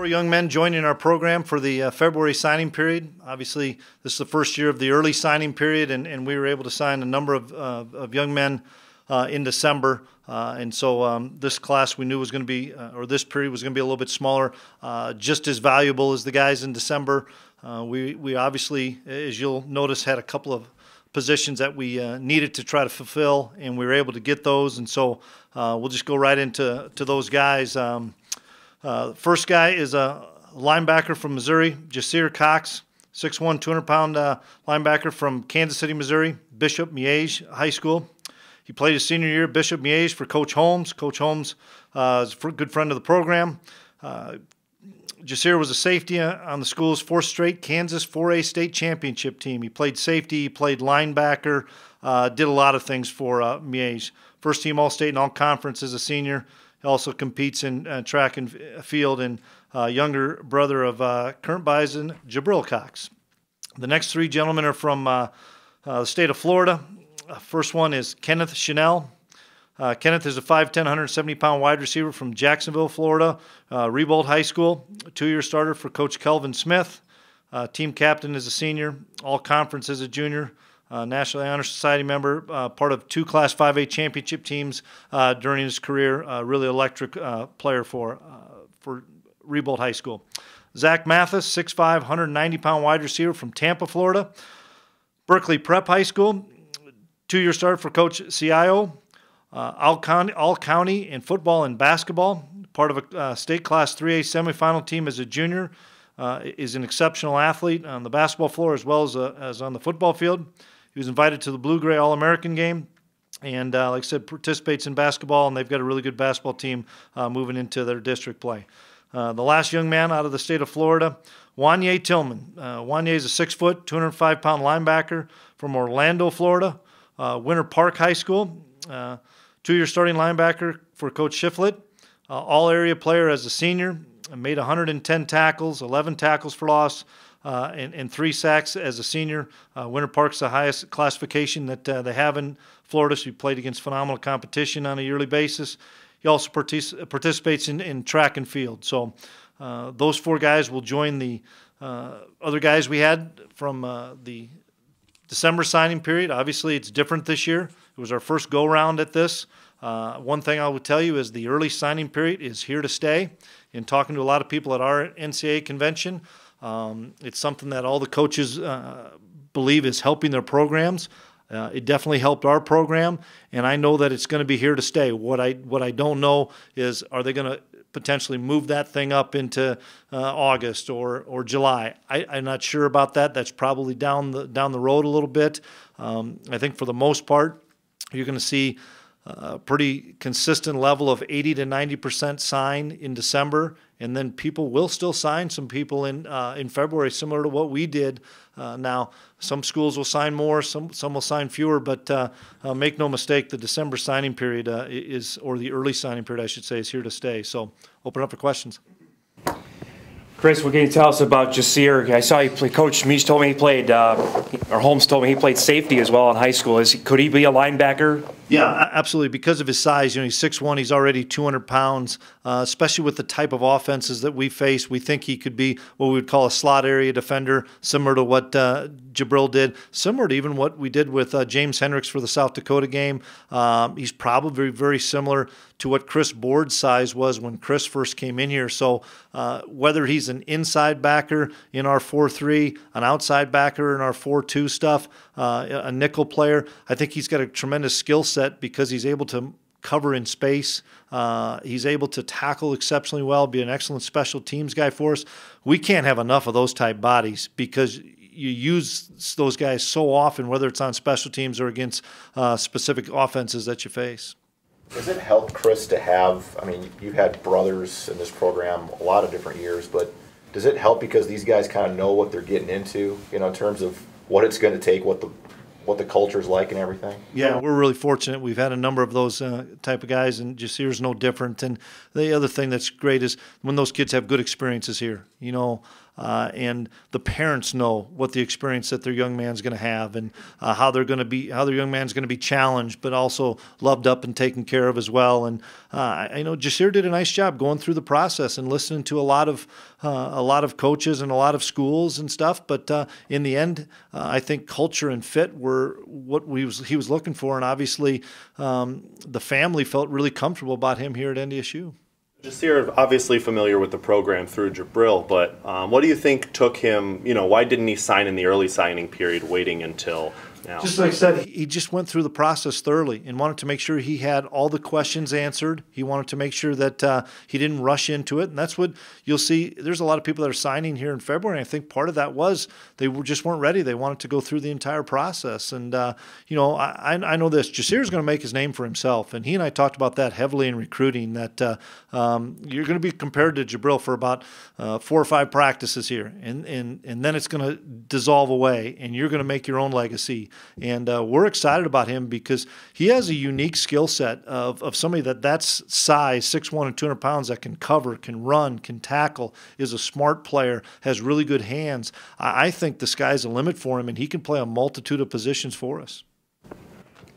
4 young men joining our program for the February signing period. Obviously, this is the first year of the early signing period, and we were able to sign a number of young men in December. And so this class we knew was going to be, or this period was going to be a little bit smaller, just as valuable as the guys in December. We obviously, as you'll notice, had a couple of positions that we needed to try to fulfill, and we were able to get those. And so we'll just go right into those guys. The first guy is a linebacker from Missouri, Jasir Cox, 6'1", 200-pound linebacker from Kansas City, Missouri, Bishop Miege High School. He played his senior year at Bishop Miege for Coach Holmes. Coach Holmes is a good friend of the program. Jasir was a safety on the school's 4th straight Kansas 4A state championship team. He played safety, he played linebacker, did a lot of things for Miege. First team All-State and All-Conference as a senior. He also competes in track and field, and younger brother of current Bison, Jabril Cox. The next 3 gentlemen are from the state of Florida. First one is Kenneth Chanel. Kenneth is a 5'10", 170-pound wide receiver from Jacksonville, Florida, Rebold High School, 2-year starter for Coach Kelvin Smith. Team captain as a senior, all-conference as a junior. National Honor Society member, part of 2 Class 5A championship teams during his career. Really electric player for Rebold High School. Zach Mathis, 6'5", 190-pound wide receiver from Tampa, Florida. Berkeley Prep High School, 2-year starter for Coach Cio. All-county in football and basketball. Part of a state Class 3A semifinal team as a junior. Is an exceptional athlete on the basketball floor as well as on the football field. He was invited to the Blue-Gray All-American game, and like I said, participates in basketball, and they've got a really good basketball team moving into their district play. The last young man out of the state of Florida, Wanye Tillman. Wanye is a 6', 205-pound linebacker from Orlando, Florida, Winter Park High School, 2-year starting linebacker for Coach Shiflett, all-area player as a senior, made 110 tackles, 11 tackles for loss, and 3 sacks as a senior. Winter Park's the highest classification that they have in Florida, so he played against phenomenal competition on a yearly basis. He also participates in track and field. So those 4 guys will join the other guys we had from the December signing period. Obviously, it's different this year. It was our first go-round at this. One thing I would tell you is the early signing period is here to stay. In talking to a lot of people at our NCAA convention, it's something that all the coaches believe is helping their programs. It definitely helped our program, and I know that it's going to be here to stay. What I don't know is, are they going to potentially move that thing up into August or July? I'm not sure about that. That's probably down the road a little bit. I think for the most part, you're going to see a pretty consistent level of 80 to 90% sign in December, and then people will still sign some people in February, similar to what we did. Now, some schools will sign more, some will sign fewer, but make no mistake, the December signing period or the early signing period, I should say, is here to stay. So, open up for questions. Chris, what can you tell us about Jasir? I saw you play. Coach Meach told me he played, or Holmes told me he played safety as well in high school. Could he be a linebacker? Yeah, absolutely. Because of his size, he's 6'1", he's already 200 pounds. Especially with the type of offenses that we face, we think he could be what we would call a slot area defender, similar to what Jabril did, similar to even what we did with James Hendricks for the South Dakota game. He's probably very similar to what Chris Board's size was when Chris first came in here. So whether he's an inside backer in our 4-3, an outside backer in our 4-2 stuff, a nickel player, I think he's got a tremendous skill set because he's able to cover in space. He's able to tackle exceptionally well, be an excellent special teams guy for us. We can't have enough of those type bodies because you use those guys so often, whether it's on special teams or against specific offenses that you face. Does it help, Chris, to have, I mean, you've had brothers in this program a lot of different years, but does it help because these guys kind of know what they're getting into, in terms of what it's going to take, what the culture's like and everything? Yeah, we're really fortunate. We've had a number of those type of guys, and Jasir's no different. And the other thing that's great is when those kids have good experiences here. and the parents know what the experience that their young man's going to have, and how their young man's going to be challenged, but also loved up and taken care of as well. And I know Jasir did a nice job going through the process and listening to a lot of coaches and a lot of schools and stuff. But in the end, I think culture and fit were what he was looking for, and obviously the family felt really comfortable about him here at NDSU. Jasir, obviously familiar with the program through Jabril, but what do you think took him, why didn't he sign in the early signing period, waiting until now? Just like I said, he just went through the process thoroughly and wanted to make sure he had all the questions answered. He wanted to make sure that he didn't rush into it, and that's what you'll see. There's a lot of people that are signing here in February. I think part of that was they just weren't ready. They wanted to go through the entire process. And, I know this. Jasir's going to make his name for himself, and he and I talked about that heavily in recruiting, that you're going to be compared to Jabril for about 4 or 5 practices here, and then it's going to dissolve away, and you're going to make your own legacy. And we're excited about him because he has a unique skill set of somebody that's size, 6'1" and 200 pounds, that can cover, can run, can tackle, is a smart player, has really good hands. I think the sky's the limit for him, and he can play a multitude of positions for us.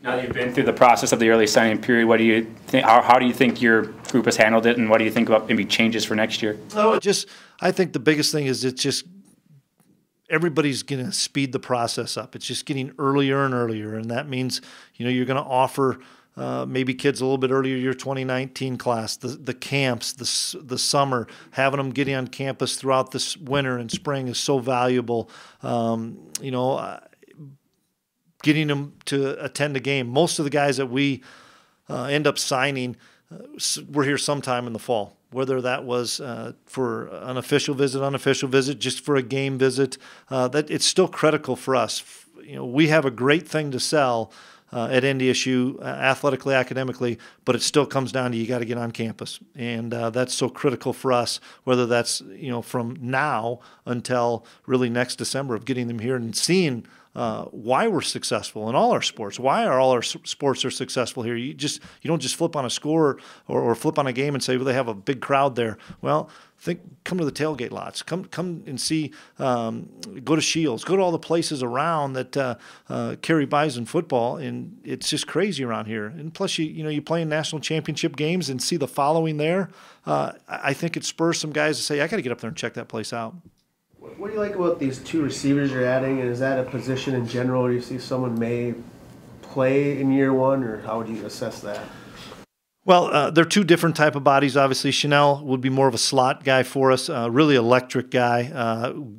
Now that you've been through the process of the early signing period, what do you think? How do you think your group has handled it, and what do you think about maybe changes for next year? I think the biggest thing is it's just everybody's going to speed the process up. It's just getting earlier and earlier, and that means you're going to offer maybe kids a little bit earlier, your 2019 class, the camps, the summer, having them getting on campus throughout this winter and spring is so valuable. Getting them to attend a game. Most of the guys that we end up signing were here sometime in the fall, whether that was for an official visit, unofficial visit, just for a game visit. That it's still critical for us. We have a great thing to sell at NDSU, athletically, academically, but it still comes down to you got to get on campus, and that's so critical for us. Whether that's from now until really next December, of getting them here and seeing why we're successful in all our sports. Why are all our sports are successful here? You don't just flip on a score or flip on a game and say, well, they have a big crowd there. Well, come to the tailgate lots. Come and see. Go to Shields. Go to all the places around that carry Bison football, and it's just crazy around here. And plus, you play in national championship games and see the following there. I think it spurs some guys to say, I got to get up there and check that place out. What do you like about these 2 receivers you're adding? And is that a position in general where you see someone may play in year 1, or how would you assess that? Well, they're 2 different type of bodies. Obviously, Chanel would be more of a slot guy for us, really electric guy.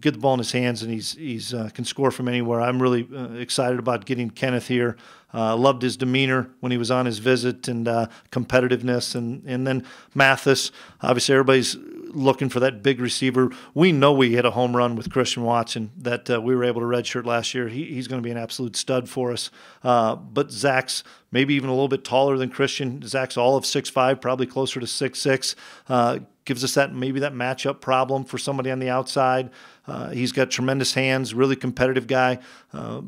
Get the ball in his hands, and he's can score from anywhere. I'm really excited about getting Kenneth here. Loved his demeanor when he was on his visit, and competitiveness. And then Mathis, obviously everybody's looking for that big receiver. We know we hit a home run with Christian Watson that we were able to redshirt last year. He's going to be an absolute stud for us. But Zach's maybe even a little bit taller than Christian. Zach's all of 6'5", probably closer to 6'6". Gives us that matchup problem for somebody on the outside. He's got tremendous hands, really competitive guy.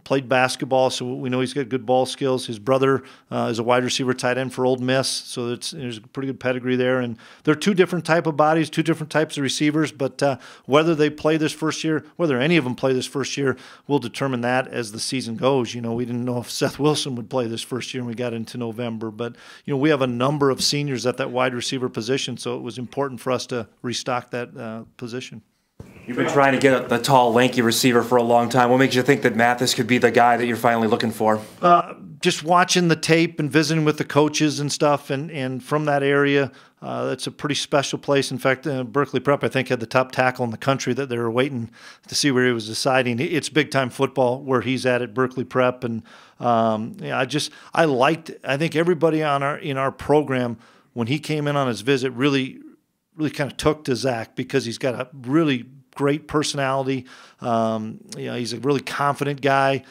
Played basketball, so we know he's got good ball skills. His brother is a wide receiver tight end for Ole Miss, so there's a pretty good pedigree there. And they're 2 different type of bodies, 2 different types of receivers, but whether they play this first year, whether any of them play this first year, we'll determine that as the season goes. We didn't know if Seth Wilson would play this first year when we got into November, but we have a number of seniors at that wide receiver position, so it was important for us to restock that position. You've been trying to get the tall, lanky receiver for a long time. What makes you think that Mathis could be the guy that you're finally looking for? Just watching the tape and visiting with the coaches and stuff, and from that area, it's a pretty special place. In fact, Berkeley Prep, I think, had the top tackle in the country that they were waiting to see where he was deciding. It's big-time football where he's at Berkeley Prep, and I think everybody in our program, when he came in on his visit, really kind of took to Zach because he's got a really great personality. He's a really confident guy.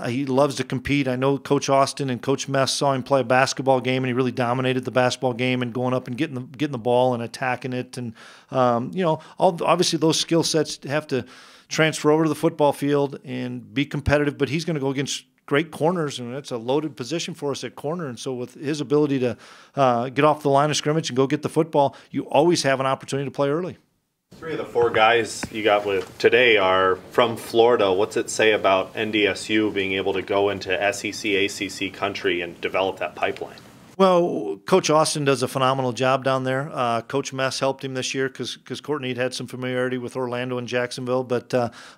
He loves to compete. I know Coach Austin and Coach Mess saw him play a basketball game, and he really dominated the basketball game and going up and getting the ball and attacking it. And obviously those skill sets have to transfer over to the football field and be competitive. But he's going to go against great corners, and it's a loaded position for us at corner. And so with his ability to get off the line of scrimmage and go get the football, you always have an opportunity to play early. 3 of the 4 guys you got with today are from Florida. What's it say about NDSU being able to go into SEC, ACC country and develop that pipeline? Well, Coach Austin does a phenomenal job down there. Coach Mess helped him this year because Courtney had some familiarity with Orlando and Jacksonville. But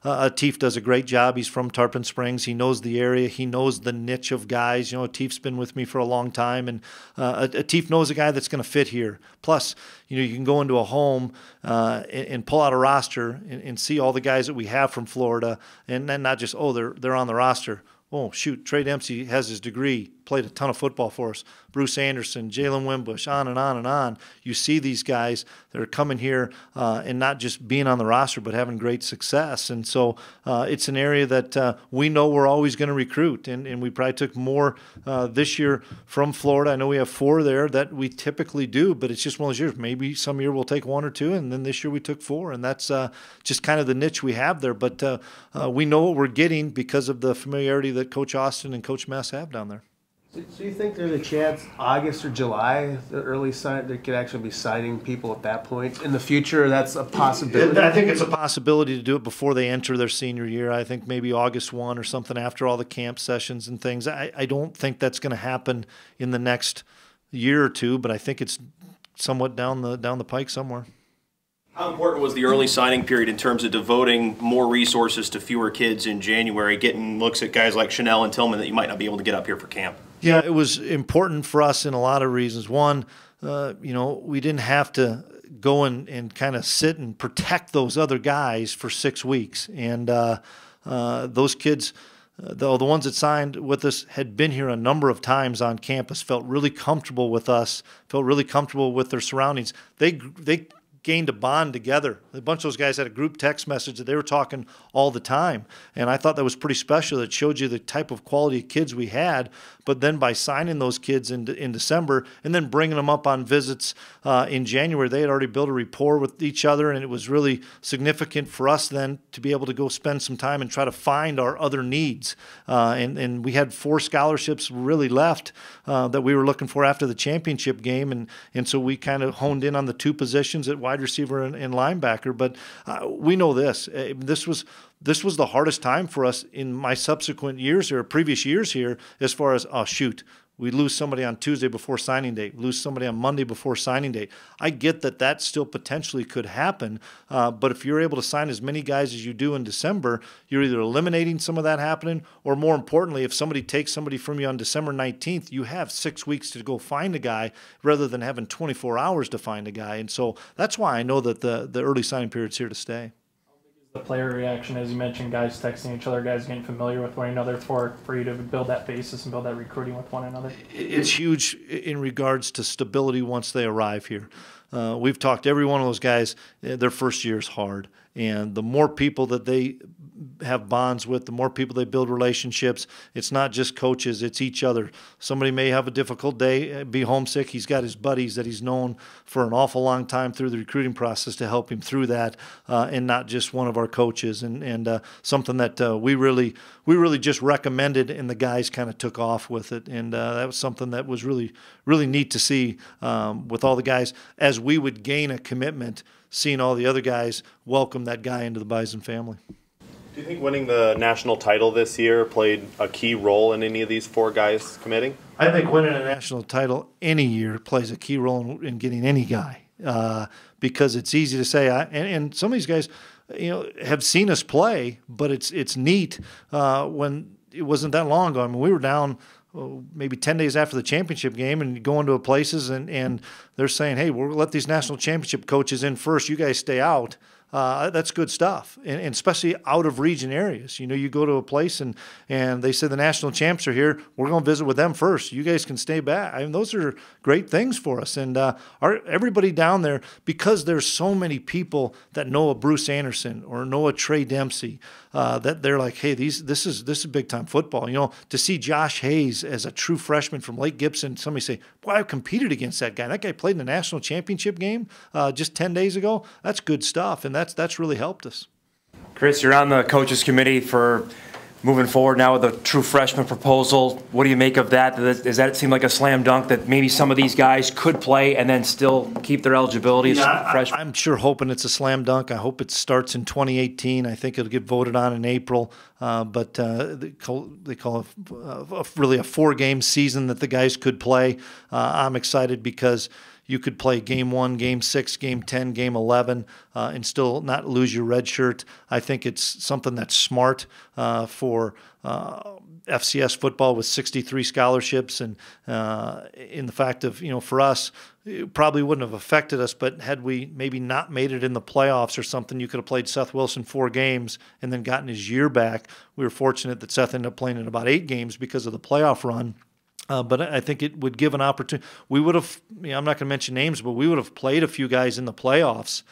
Atif does a great job. He's from Tarpon Springs. He knows the area. He knows the niche of guys. You know, Atif's been with me for a long time, and Atif knows a guy that's going to fit here. Plus, you know, you can go into a home and pull out a roster and see all the guys that we have from Florida, and then not just, oh, they're on the roster. Oh, shoot, Trey Dempsey has his degree, played a ton of football for us. Bruce Anderson, Jalen Wimbush, on and on and on. You see these guys that are coming here and not just being on the roster, but having great success. And so it's an area that we know we're always going to recruit. And we probably took more this year from Florida. I know we have 4 there that we typically do, but it's just one of those years. Maybe some year we'll take 1 or 2, and then this year we took 4. And that's just kind of the niche we have there. But we know what we're getting because of the familiarity that Coach Austin and Coach Mess have down there. So you think there's a chance August or July, the early sign, they could actually be signing people at that point in the future? That's a possibility. I think it's a possibility to do it before they enter their senior year. I think maybe August 1 or something after all the camp sessions and things. I don't think that's going to happen in the next year or 2, but I think it's somewhat down the pike somewhere. How important was the early signing period in terms of devoting more resources to fewer kids in January, getting looks at guys like Chanel and Tillman that you might not be able to get up here for camp? Yeah, it was important for us in a lot of reasons. One, you know, we didn't have to go and kind of sit and protect those other guys for 6 weeks. And those kids, the ones that signed with us, had been here a number of times on campus, felt really comfortable with us, felt really comfortable with their surroundings. They gained a bond together. A bunch of those guys had a group text message that they were talking all the time. And I thought that was pretty special. It showed you the type of quality of kids we had. But then by signing those kids in December and then bringing them up on visits in January, they had already built a rapport with each other. And it was really significant for us then to be able to go spend some time and try to find our other needs. And we had 4 scholarships really left that we were looking for after the championship game. And so we kind of honed in on the 2 positions at wide receiver and linebacker. But we know this. This was the hardest time for us in my subsequent years or previous years here as far as, oh, shoot, we lose somebody on Tuesday before signing date, lose somebody on Monday before signing date. I get that still potentially could happen, but if you're able to sign as many guys as you do in December, you're either eliminating some of that happening, or more importantly, if somebody takes somebody from you on December 19th, you have 6 weeks to go find a guy rather than having 24 hours to find a guy. And so that's why I know that the early signing period's here to stay. The player reaction, as you mentioned, guys texting each other, guys getting familiar with one another for you to build that basis and build that recruiting with one another? It's huge in regards to stability once they arrive here. We've talked to every one of those guys. Their first year is hard. And the more people that they have bonds with, the more people they build relationships. It's not just coaches, it's each other. Somebody may have a difficult day, be homesick. He's got his buddies that he's known for an awful long time through the recruiting process to help him through that, and not just one of our coaches. And something that we really just recommended, and the guys kind of took off with it. And that was something that was really, really neat to see with all the guys as we would gain a commitment, seeing all the other guys welcome that guy into the Bison family. Do you think winning the national title this year played a key role in any of these 4 guys committing? I think winning a national title any year plays a key role in getting any guy because it's easy to say. And some of these guys, you know, have seen us play, but it's neat when it wasn't that long ago. I mean, we were down maybe 10 days after the championship game and go into places and they're saying, hey, we'll let these national championship coaches in first. You guys stay out. That's good stuff, and especially out of region areas. You know, you go to a place and they say the national champs are here. We're going to visit with them first. You guys can stay back. I mean, those are great things for us. And everybody down there, because there's so many people that know a Bruce Anderson or know a Trey Dempsey, that they're like, hey, this is big time football. You know, to see Josh Hayes as a true freshman from Lake Gibson, somebody say, boy, I've competed against that guy. That guy played in the national championship game just 10 days ago. That's good stuff, and that's really helped us. Chris, you're on the coaches committee for moving forward now with the true freshman proposal, what do you make of that? Does that seem like a slam dunk that maybe some of these guys could play and then still keep their eligibility as freshmen? I'm sure hoping it's a slam dunk. I hope it starts in 2018. I think it'll get voted on in April. But they call it really a 4-game season that the guys could play. I'm excited because you could play game 1, game 6, game 10, game 11, and still not lose your red shirt. I think it's something that's smart for FCS football with 63 scholarships, and in the fact of, for us, it probably wouldn't have affected us, but had we maybe not made it in the playoffs or something, you could have played Seth Wilson 4 games and then gotten his year back. We were fortunate that Seth ended up playing in about 8 games because of the playoff run. But I think it would give an opportunity. We would have, I'm not going to mention names, but we would have played a few guys in the playoffs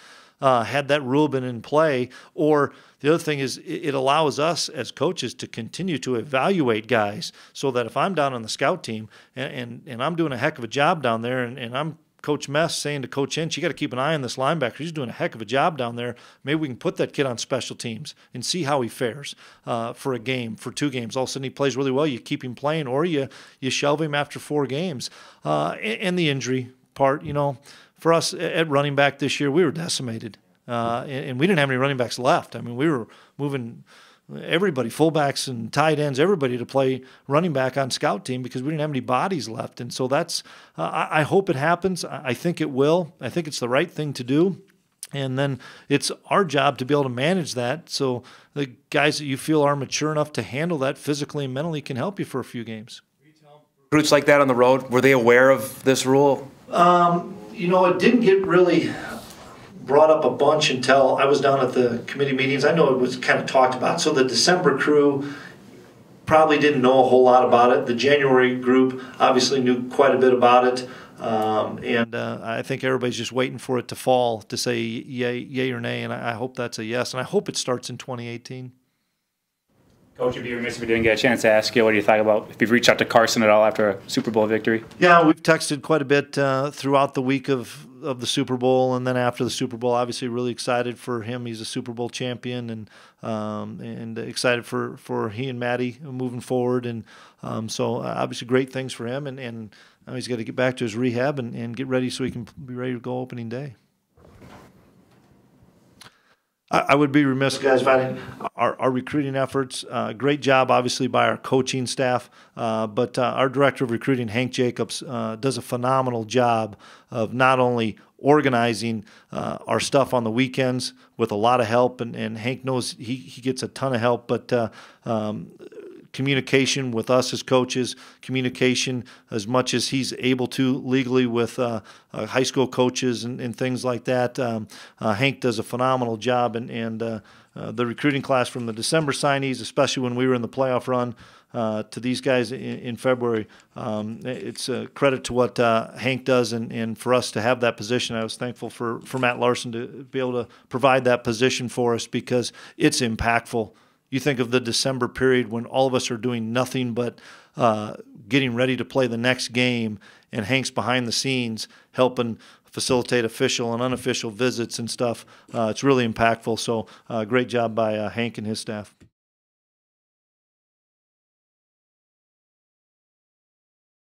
had that rule been in play. Or the other thing is it allows us as coaches to continue to evaluate guys so that if I'm down on the scout team and I'm doing a heck of a job down there and I'm Coach Mess saying to Coach Inch, you got to keep an eye on this linebacker. He's doing a heck of a job down there. Maybe we can put that kid on special teams and see how he fares for a game, for 2 games. All of a sudden he plays really well. You keep him playing, or you shelve him after 4 games. And the injury part, for us at running back this year, we were decimated. And we didn't have any running backs left. I mean, we were moving everybody, fullbacks and tight ends, everybody to play running back on scout team because we didn't have any bodies left. And so that's, I hope it happens. I think it will. I think it's the right thing to do. And then it's our job to be able to manage that so the guys that you feel are mature enough to handle that physically and mentally can help you for a few games. Recruits like that on the road, were they aware of this rule? It didn't get really brought up a bunch until I was down at the committee meetings. I know it was kind of talked about. So the December crew probably didn't know a whole lot about it. The January group obviously knew quite a bit about it. And I think everybody's just waiting for it to fall to say yay or nay. And I hope that's a yes. And I hope it starts in 2018. Coach, you'd be remiss if we didn't get a chance to ask you, what do you think about, if you've reached out to Carson at all after a Super Bowl victory? Yeah, we've texted quite a bit throughout the week of the Super Bowl, and then after the Super Bowl. Obviously, really excited for him. He's a Super Bowl champion, and excited for he and Maddie moving forward. And so obviously great things for him, and now he's got to get back to his rehab and get ready so he can be ready to go opening day. I would be remiss, guys, if I didn't. Our recruiting efforts, great job, obviously, by our coaching staff. But our director of recruiting, Hank Jacobs, does a phenomenal job of not only organizing our stuff on the weekends with a lot of help, and Hank knows he gets a ton of help, but communication with us as coaches, communication as much as he's able to legally with high school coaches and things like that. Hank does a phenomenal job, and the recruiting class from the December signees, especially when we were in the playoff run, to these guys in February, it's a credit to what Hank does, and for us to have that position. I was thankful for Matt Larson to be able to provide that position for us because it's impactful. You think of the December period when all of us are doing nothing but getting ready to play the next game, and Hank's behind the scenes helping facilitate official and unofficial visits and stuff. It's really impactful. So great job by Hank and his staff.